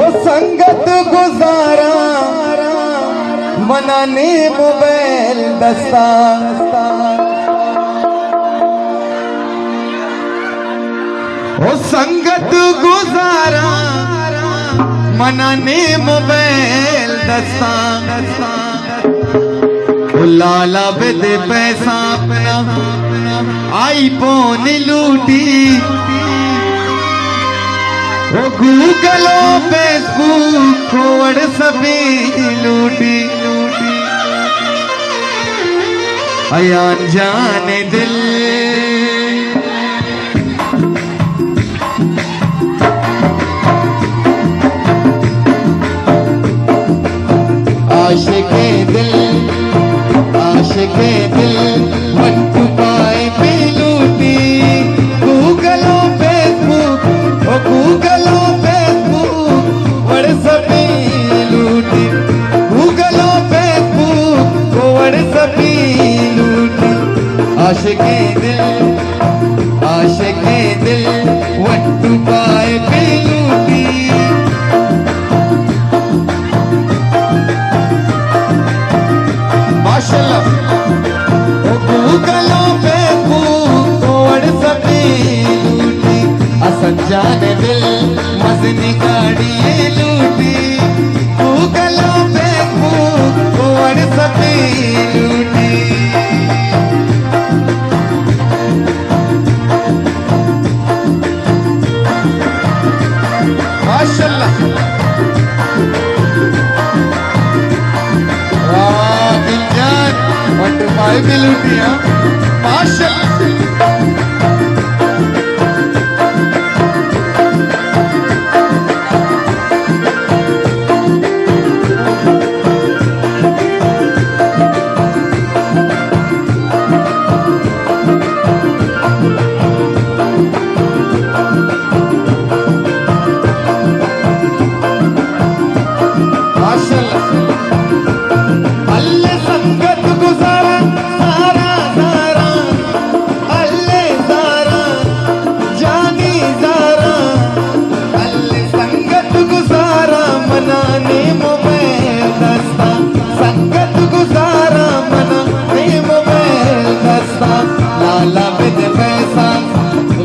ओ संगत गुजारा मनाने मोबाइल दस्ता ओ संगत गुजारा मनाने मोबाइल दस्ता लाला बेद पैसा अपना आईफोन लूटी ओ गूगल फेसबुक व्हाट्सएप लूटी अयान जाने दिल आशिके दिल मट्टू पाए पे लूटी गूगल फेसबुक ओ गूगल फेसबुक व्हाट्सएप लूटी गूगल फेसबुक ओ व्हाट्सएप लूटी आशिके दिल मट्टू पाए पे लूटी माशाल्लाह गूगल फेसबुक व्हाट्सएप लूटी असंजान दिल मजनी गाड़ी लूटी गूगल फेसबुक व्हाट्सएप लूटी माशाल्लाह भाई भी लूटिया माशाल्लाह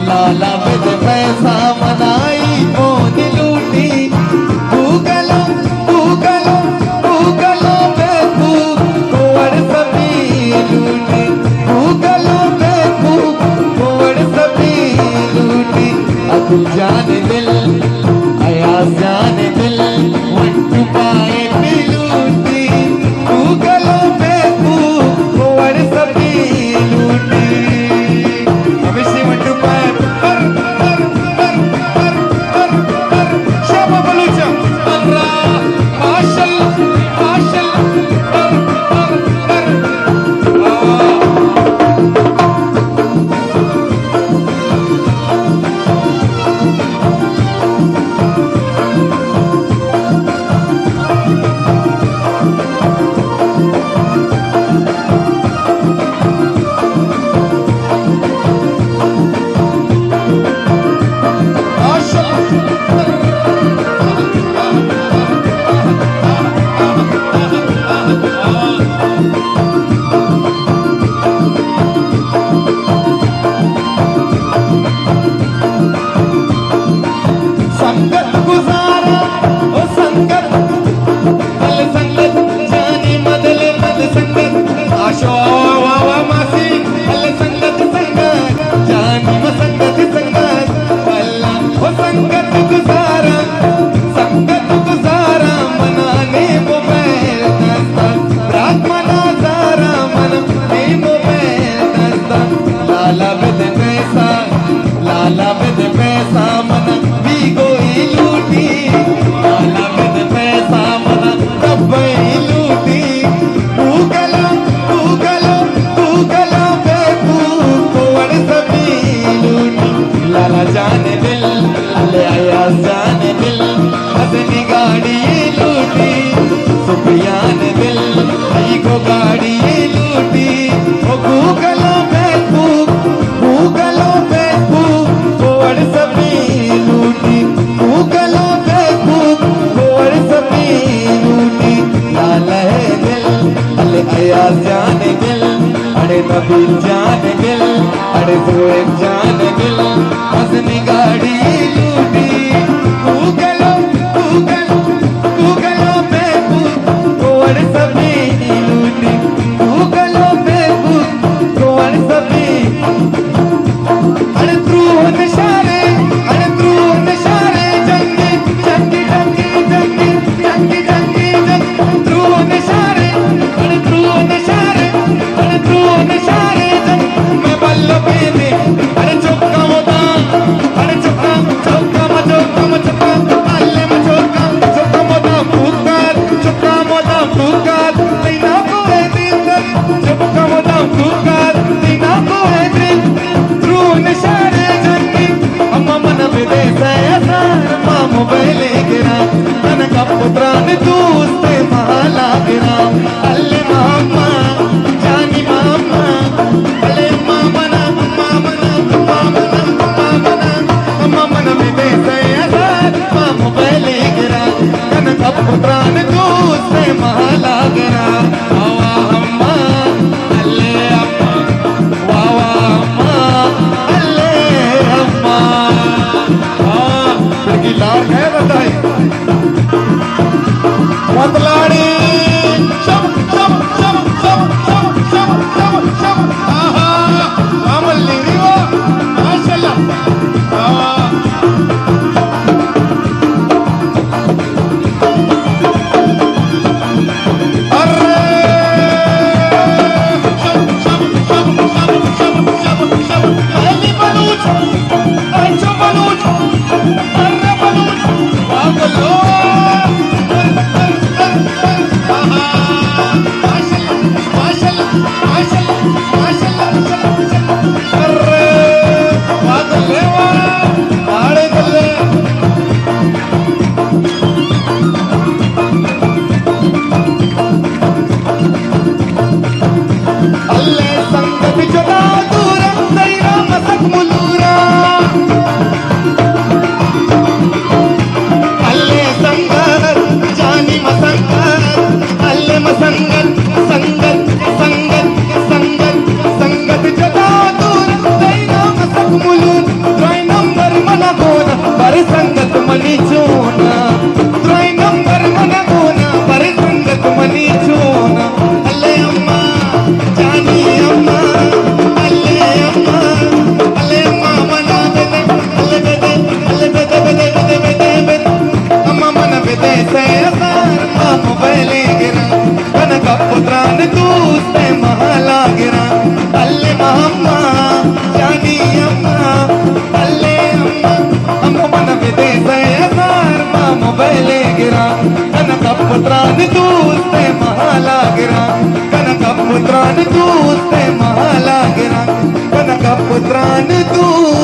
लाला विद पैसा मनाई फोन लूटी गूगल फेसबुक व्हाट्सएप लूटी गूगल फेसबुक व्हाट्सएप लूटी अब्दुल जान दिल अयाज जान दिल मट्टू पाए पे लूटी गूगल फेसबुक व्हाट्सएप लूटी जान दिल अरे तू जान दिल हसनी गाड़ी लूटी गूगलो पे कोवर सभी लूटी गूगलो पे कोवर सभी अरे तू नशारे जंगी जंगी जंगी जंगी जंगी जंगी जंगी तू नशारे अरे तू नशारे मैं बल्लो पीने अरे चौका मोटा अरे चौका अल्ले में चौका मोटा फूकार तीना को है दिन चौका मोटा फूकार तीना को है दिन तू नशारे जंगी अम्मा मन विदेश ऐसा माँ मोबाइल गिरा मन का पुत्रान दूसरे माला गिरा अल्ले मामा जानी मामा अल्ले मामना अम्मा मन विदेश ऐसा माँ मोबाइल गिरा मन का पुत्रान दूसरे माला गिरा वावा अम्मा अल्ले अम्मा वावा अम्मा अल्ले अम्मा की लाख है बताए मतलाड़ी शब शब शब शब शब शब शब शब आहा अमल लीरी वो माशाल्लाह अरे शब शब शब शब शब शब शब अली बलूच अच्छा बलूच अरे बलूच वागलो अल्ले संगत जदा दूरा दैरा मसक मुलूरा अल्ले संगत जानी मसंगत अल्ले मसंगत संगत संगत संगत संगत जदा दूरा दैरा मसक मुलूर ट्राई नंबर मना गोना पर संगत मनी चूना ट्राई नंबर मना गोना पर संगत मनी चूना अल्ले अम्मा जानी अम्मा अल्ले अम्मा मना बेदे अल्ले बेदे अम्मा मना बेदे सैसार माँ मोबाइल गिरा कनक पुत्रान दूसरे महाला गिरा अल्ले अम्मा जानी अम्मा अल्ले अम्मा मना बेदे सैसार माँ मोबाइल गिरा कनक पुत्रान दूसरे महाला गिरा कनक पुत्रान दूसरे महाला गिरा कनक पुत्रान दूसरे